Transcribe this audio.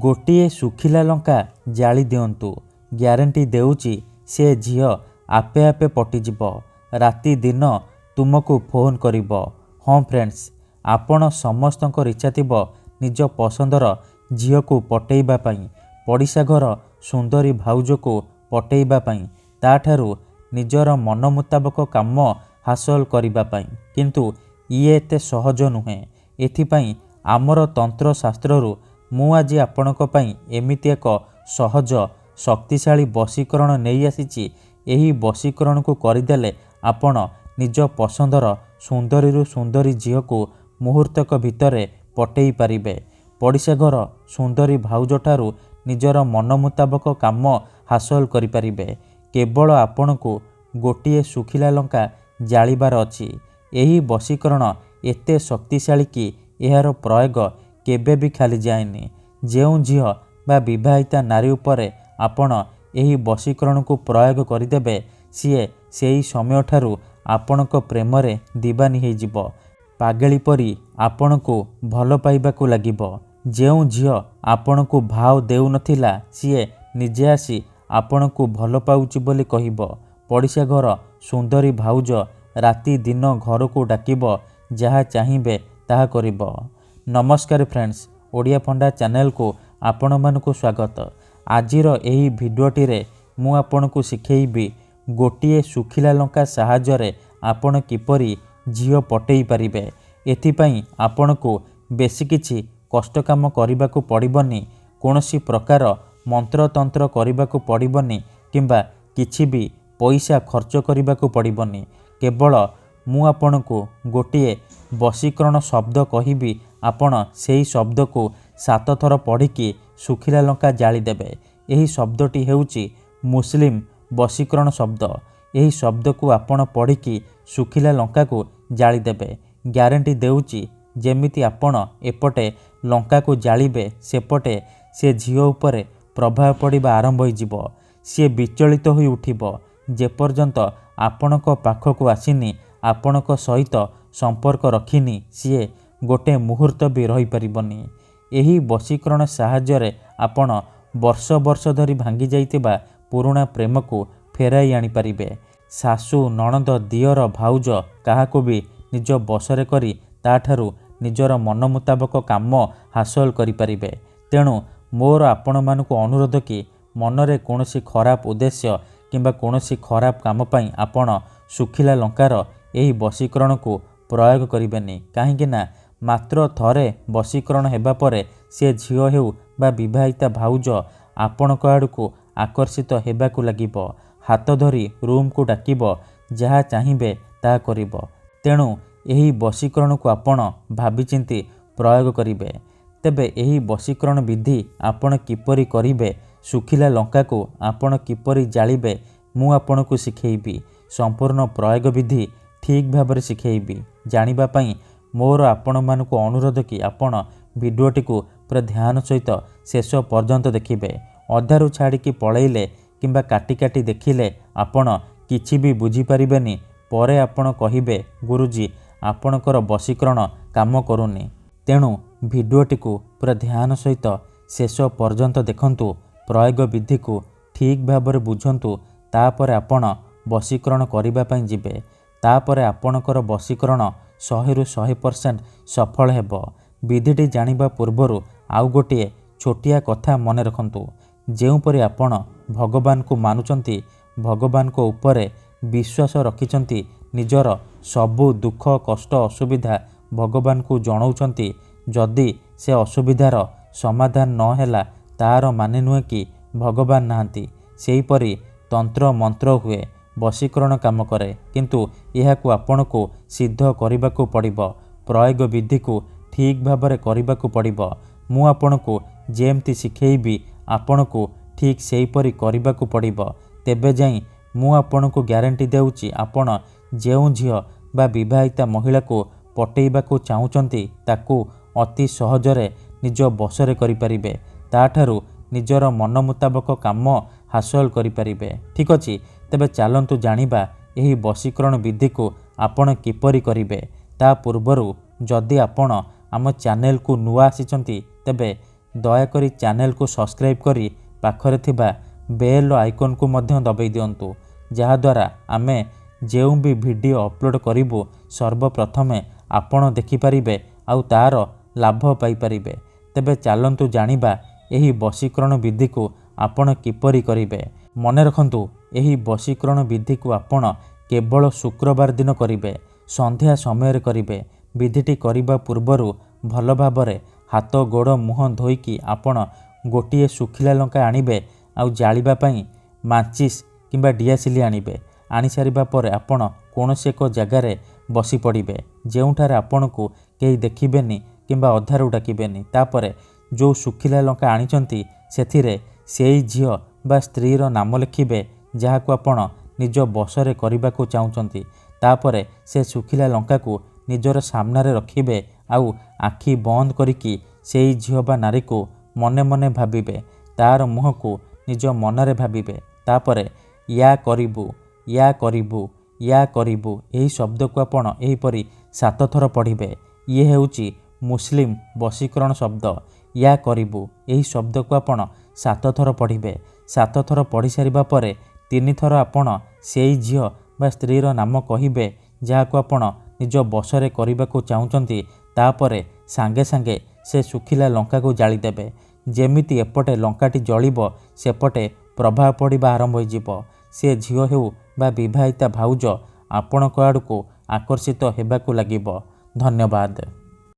ଗୋଟିଏ ଶୁଖିଲା ଲଙ୍କା ଜାଳି ଦିଅନ୍ତୁ, ଗ୍ୟାରେଣ୍ଟି ଦେଉଛି ସେ ଝିଅ ଆପେ ଆପେ ପଟିଯିବ, ରାତି ଦିନ ତୁମକୁ ଫୋନ୍ କରିବ। ହଁ ଫ୍ରେଣ୍ଡସ୍, ଆପଣ ସମସ୍ତଙ୍କର ଇଚ୍ଛା ଥିବ ନିଜ ପସନ୍ଦର ଝିଅକୁ ପଟେଇବା ପାଇଁ, ପଡ଼ିଶା ଘର ସୁନ୍ଦରୀ ଭାଉଜକୁ ପଟେଇବା ପାଇଁ, ତାଠାରୁ ନିଜର ମନ ମୁତାବକ କାମ ହାସଲ କରିବା ପାଇଁ। କିନ୍ତୁ ଇଏ ଏତେ ସହଜ ନୁହେଁ। ଏଥିପାଇଁ ଆମର ତନ୍ତ୍ରଶାସ୍ତ୍ରରୁ ମୁଁ ଆଜି ଆପଣଙ୍କ ପାଇଁ ଏମିତି ଏକ ସହଜ ଶକ୍ତିଶାଳୀ ବଶୀକରଣ ନେଇ ଆସିଛି। ଏହି ବଶୀକରଣକୁ କରିଦେଲେ ଆପଣ ନିଜ ପସନ୍ଦର ସୁନ୍ଦରୀରୁ ସୁନ୍ଦରୀ ଝିଅକୁ ମୁହୂର୍ତ୍ତକ ଭିତରେ ପଟେଇ ପାରିବେ। ପଡ଼ିଶା ଘର ସୁନ୍ଦରୀ ଭାଉଜଠାରୁ ନିଜର ମନ ମୁତାବକ କାମ ହାସଲ କରିପାରିବେ। କେବଳ ଆପଣଙ୍କୁ ଗୋଟିଏ ଶୁଖିଲା ଲଙ୍କା ଜାଳିବାର ଅଛି। ଏହି ବଶୀକରଣ ଏତେ ଶକ୍ତିଶାଳୀ କି ଏହାର ପ୍ରୟୋଗ କେବେ ବି ଖାଲି ଯାଏନି। ଯେଉଁ ଝିଅ ବା ବିବାହିତା ନାରୀ ଉପରେ ଆପଣ ଏହି ବଶୀକରଣକୁ ପ୍ରୟୋଗ କରିଦେବେ, ସିଏ ସେହି ସମୟଠାରୁ ଆପଣଙ୍କ ପ୍ରେମରେ ଦିବାନୀ ହୋଇଯିବ। ପାଗଳି ପରି ଆପଣଙ୍କୁ ଭଲ ପାଇବାକୁ ଲାଗିବ। ଯେଉଁ ଝିଅ ଆପଣଙ୍କୁ ଭାव ଦେଉନଥିଲା, ସିଏ ନିଜେ ଆସି ଆପଣଙ୍କୁ ଭଲ ପାଉଛି ବୋଲି କହିବ। ପଡ଼ିଶା ଘର ସୁନ୍ଦରୀ ଭାଉଜ ରାତି ଦିନ ଘରକୁ ଡାକିବ, ଯାହା ଚାହିଁବେ ତାହା କରିବ। ନମସ୍କାର ଫ୍ରେଣ୍ଡସ୍, ଓଡ଼ିଆ ଫଣ୍ଡା ଚ୍ୟାନେଲକୁ ଆପଣମାନଙ୍କୁ ସ୍ୱାଗତ। ଆଜିର ଏହି ଭିଡ଼ିଓଟିରେ ମୁଁ ଆପଣଙ୍କୁ ଶିଖେଇବି ଗୋଟିଏ ଶୁଖିଲା ଲଙ୍କା ସାହାଯ୍ୟରେ ଆପଣ କିପରି ଝିଅ ପଟେଇ ପାରିବେ। ଏଥିପାଇଁ ଆପଣଙ୍କୁ ବେଶୀ କିଛି କଷ୍ଟ କାମ କରିବାକୁ ପଡ଼ିବନି, କୌଣସି ପ୍ରକାର ମନ୍ତ୍ରତନ୍ତ୍ର କରିବାକୁ ପଡ଼ିବନି କିମ୍ବା କିଛି ବି ପଇସା ଖର୍ଚ୍ଚ କରିବାକୁ ପଡ଼ିବନି। କେବଳ ମୁଁ ଆପଣଙ୍କୁ ଗୋଟିଏ ବଶୀକରଣ ଶବ୍ଦ କହିବି, ଆପଣ ସେହି ଶବ୍ଦକୁ 7 ଥର ପଢ଼ିକି ଶୁଖିଲା ଲଙ୍କା ଜାଳିଦେବେ। ଏହି ଶବ୍ଦଟି ହେଉଛି ମୁସଲିମ ବଶୀକରଣ ଶବ୍ଦ। ଏହି ଶବ୍ଦକୁ ଆପଣ ପଢ଼ିକି ଶୁଖିଲା ଲଙ୍କାକୁ ଜାଳିଦେବେ। ଗ୍ୟାରେଣ୍ଟି ଦେଉଛି ଯେମିତି ଆପଣ ଏପଟେ ଲଙ୍କାକୁ ଜାଳିବେ, ସେପଟେ ସେ ଝିଅ ଉପରେ ପ୍ରଭାବ ପଡ଼ିବା ଆରମ୍ଭ ହୋଇଯିବ। ସିଏ ବିଚଳିତ ହୋଇ ଉଠିବ। ଯେପର୍ଯ୍ୟନ୍ତ ଆପଣଙ୍କ ପାଖକୁ ଆସିନି, ଆପଣଙ୍କ ସହିତ ସମ୍ପର୍କ ରଖିନି, ସିଏ ଗୋଟେ ମୁହୂର୍ତ୍ତ ବି ରହିପାରିବନି। ଏହି ବଶୀକରଣ ସାହାଯ୍ୟରେ ଆପଣ ବର୍ଷ ବର୍ଷ ଧରି ଭାଙ୍ଗି ଯାଇଥିବା ପୁରୁଣା ପ୍ରେମକୁ ଫେରାଇ ଆଣିପାରିବେ। ଶାଶୁ, ନଣନ୍ଦ, ଦିଅର, ଭାଉଜ କାହାକୁ ବି ନିଜ ବଶରେ କରି ତାଠାରୁ ନିଜର ମନ ମୁତାବକ କାମ ହାସଲ କରିପାରିବେ। ତେଣୁ ମୋର ଆପଣମାନଙ୍କୁ ଅନୁରୋଧ କି ମନରେ କୌଣସି ଖରାପ ଉଦ୍ଦେଶ୍ୟ କିମ୍ବା କୌଣସି ଖରାପ କାମ ପାଇଁ ଆପଣ ଶୁଖିଲା ଲଙ୍କାର ଏହି ବଶୀକରଣକୁ ପ୍ରୟୋଗ କରିବେନି। କାହିଁକି ନା ମାତ୍ର ଥରେ ବଶୀକରଣ ହେବା ପରେ ସେ ଝିଅ ହେଉ ବା ବିବାହିତା ଭାଉଜ ଆପଣଙ୍କ ଆଡ଼କୁ ଆକର୍ଷିତ ହେବାକୁ ଲାଗିବ। ହାତ ଧରି ରୁମକୁ ଡାକିବ, ଯାହା ଚାହିଁବେ ତାହା କରିବ। ତେଣୁ ଏହି ବଶୀକରଣକୁ ଆପଣ ଭାବିଚିନ୍ତି ପ୍ରୟୋଗ କରିବେ। ତେବେ ଏହି ବଶୀକରଣ ବିଧି ଆପଣ କିପରି କରିବେ, ଶୁଖିଲା ଲଙ୍କାକୁ ଆପଣ କିପରି ଜାଳିବେ, ମୁଁ ଆପଣଙ୍କୁ ଶିଖେଇବି। ସମ୍ପୂର୍ଣ୍ଣ ପ୍ରୟୋଗ ବିଧି ଠିକ୍ ଭାବରେ ଶିଖେଇବି। ଜାଣିବା ପାଇଁ ମୋର ଆପଣମାନଙ୍କୁ ଅନୁରୋଧ କି ଆପଣ ଭିଡ଼ିଓଟିକୁ ପୁରା ଧ୍ୟାନ ସହିତ ଶେଷ ପର୍ଯ୍ୟନ୍ତ ଦେଖିବେ। ଅଧାରୁ ଛାଡ଼ିକି ପଳେଇଲେ କିମ୍ବା କାଟି କାଟି ଦେଖିଲେ ଆପଣ କିଛି ବି ବୁଝିପାରିବେନି। ପରେ ଆପଣ କହିବେ, ଗୁରୁଜୀ ଆପଣଙ୍କର ବଶୀକରଣ କାମ କରୁନି। ତେଣୁ ଭିଡ଼ିଓଟିକୁ ପୁରା ଧ୍ୟାନ ସହିତ ଶେଷ ପର୍ଯ୍ୟନ୍ତ ଦେଖନ୍ତୁ। ପ୍ରୟୋଗ ବିଧିକୁ ଠିକ୍ ଭାବରେ ବୁଝନ୍ତୁ। ତାପରେ ଆପଣ ବଶୀକରଣ କରିବା ପାଇଁ ଯିବେ। ତାପରେ ଆପଣଙ୍କର ବଶୀକରଣ 100ରୁ 100% ସଫଳ ହେବ। ବିଧିଟି ଜାଣିବା ପୂର୍ବରୁ ଆଉ ଗୋଟିଏ ଛୋଟିଆ କଥା ମନେ ରଖନ୍ତୁ। ଯେଉଁପରି ଆପଣ ଭଗବାନଙ୍କୁ ମାନୁଛନ୍ତି, ଭଗବାନଙ୍କ ଉପରେ ବିଶ୍ୱାସ ରଖିଛନ୍ତି, ନିଜର ସବୁ ଦୁଃଖ କଷ୍ଟ ଅସୁବିଧା ଭଗବାନଙ୍କୁ ଜଣାଉଛନ୍ତି, ଯଦି ସେ ଅସୁବିଧାର ସମାଧାନ ନ ହେଲା, ତାହାର ମାନେ ନୁହେଁ କି ଭଗବାନ ନାହାନ୍ତି। ସେହିପରି ତନ୍ତ୍ର ମନ୍ତ୍ର ହୁଏ, ବଶୀକରଣ କାମ କରେ, କିନ୍ତୁ ଏହାକୁ ଆପଣଙ୍କୁ ସିଦ୍ଧ କରିବାକୁ ପଡ଼ିବ। ପ୍ରୟୋଗ ବିଧିକୁ ଠିକ୍ ଭାବରେ କରିବାକୁ ପଡ଼ିବ। ମୁଁ ଆପଣଙ୍କୁ ଯେମିତି ଶିଖେଇବି, ଆପଣଙ୍କୁ ଠିକ୍ ସେହିପରି କରିବାକୁ ପଡ଼ିବ। ତେବେ ଯାଇ ମୁଁ ଆପଣଙ୍କୁ ଗ୍ୟାରେଣ୍ଟି ଦେଉଛି, ଆପଣ ଯେଉଁ ଝିଅ ବା ବିବାହିତା ମହିଳାକୁ ପଟେଇବାକୁ ଚାହୁଁଛନ୍ତି, ତାକୁ ଅତି ସହଜରେ ନିଜ ବଶରେ କରିପାରିବେ। ତାଠାରୁ ନିଜର ମନ ମୁତାବକ କାମ ହାସଲ କରିପାରିବେ। ଠିକ୍ ଅଛି, ତେବେ ଚାଲନ୍ତୁ ଜାଣିବା ଏହି ବଶୀକରଣ ବିଧିକୁ ଆପଣ କିପରି କରିବେ। ତା ପୂର୍ବରୁ ଯଦି ଆପଣ ଆମ ଚ୍ୟାନେଲକୁ ନୂଆ ଆସିଛନ୍ତି, ତେବେ ଦୟାକରି ଚ୍ୟାନେଲକୁ ସବସ୍କ୍ରାଇବ୍ କରି ପାଖରେ ଥିବା ବେଲ୍ ଆଇକନ୍କୁ ମଧ୍ୟ ଦବାଇ ଦିଅନ୍ତୁ, ଯାହାଦ୍ୱାରା ଆମେ ଯେଉଁ ବି ଭିଡ଼ିଓ ଅପଲୋଡ଼ କରିବୁ ସର୍ବପ୍ରଥମେ ଆପଣ ଦେଖିପାରିବେ ଆଉ ତା'ର ଲାଭ ପାଇପାରିବେ। ତେବେ ଚାଲନ୍ତୁ ଜାଣିବା ଏହି ବଶୀକରଣ ବିଧିକୁ ଆପଣ କିପରି କରିବେ। ମନେ ରଖନ୍ତୁ, ଏହି ବଶୀକରଣ ବିଧିକୁ ଆପଣ କେବଳ ଶୁକ୍ରବାର ଦିନ କରିବେ, ସନ୍ଧ୍ୟା ସମୟରେ କରିବେ। ବିଧିଟି କରିବା ପୂର୍ବରୁ ଭଲ ଭାବରେ ହାତ ଗୋଡ଼ ମୁହଁ ଧୋଇକି ଆପଣ ଗୋଟିଏ ଶୁଖିଲା ଲଙ୍କା ଆଣିବେ ଆଉ ଜାଳିବା ପାଇଁ ମାଚିସ୍ କିମ୍ବା ଡିଆସିଲି ଆଣିବେ। ଆଣିସାରିବା ପରେ ଆପଣ କୌଣସି ଏକ ଜାଗାରେ ବସି ପଡ଼ିବେ, ଯେଉଁଠାରେ ଆପଣଙ୍କୁ କେହି ଦେଖିବେନି କିମ୍ବା ଅଧାରୁ ଡାକିବେନି। ତାପରେ ଯେଉଁ ଶୁଖିଲା ଲଙ୍କା ଆଣିଛନ୍ତି ସେଥିରେ ସେଇ ଝିଅ ବା ସ୍ତ୍ରୀର ନାମ ଲେଖିବେ ଯାହାକୁ ଆପଣ ନିଜ ବଶରେ କରିବାକୁ ଚାହୁଁଛନ୍ତି। ତାପରେ ସେ ଶୁଖିଲା ଲଙ୍କାକୁ ନିଜର ସାମ୍ନାରେ ରଖିବେ ଆଉ ଆଖି ବନ୍ଦ କରିକି ସେଇ ଝିଅ ବା ନାରୀକୁ ମନେ ମନେ ଭାବିବେ। ତା'ର ମୁହଁକୁ ନିଜ ମନରେ ଭାବିବେ। ତାପରେ ୟା କରିବୁ, ୟା କରିବୁ, ୟା କରିବୁ ଏହି ଶବ୍ଦକୁ ଆପଣ ଏହିପରି 7 ଥର ପଢ଼ିବେ। ଇଏ ହେଉଛି ମୁସଲିମ ବଶୀକରଣ ଶବ୍ଦ। ୟା କରିବୁ ଏହି ଶବ୍ଦକୁ ଆପଣ 7 ଥର ପଢ଼ିବେ। 7 ଥର ପଢ଼ି ସାରିବା ପରେ 3 ଥର ଆପଣ ସେଇ ଝିଅ ବା ସ୍ତ୍ରୀର ନାମ କହିବେ ଯାହାକୁ ଆପଣ ନିଜ ବଶରେ କରିବାକୁ ଚାହୁଁଛନ୍ତି। ତାପରେ ସାଙ୍ଗେ ସାଙ୍ଗେ ସେ ଶୁଖିଲା ଲଙ୍କାକୁ ଜାଳିଦେବେ। ଯେମିତି ଏପଟେ ଲଙ୍କାଟି ଜଳିବ ସେପଟେ ପ୍ରଭାବ ପଡ଼ିବା ଆରମ୍ଭ ହୋଇଯିବ। ସେ ଝିଅ ହେଉ ବା ବିବାହିତା ଭାଉଜ ଆପଣଙ୍କ ଆଡ଼କୁ ଆକର୍ଷିତ ହେବାକୁ ଲାଗିବ। ଧନ୍ୟବାଦ।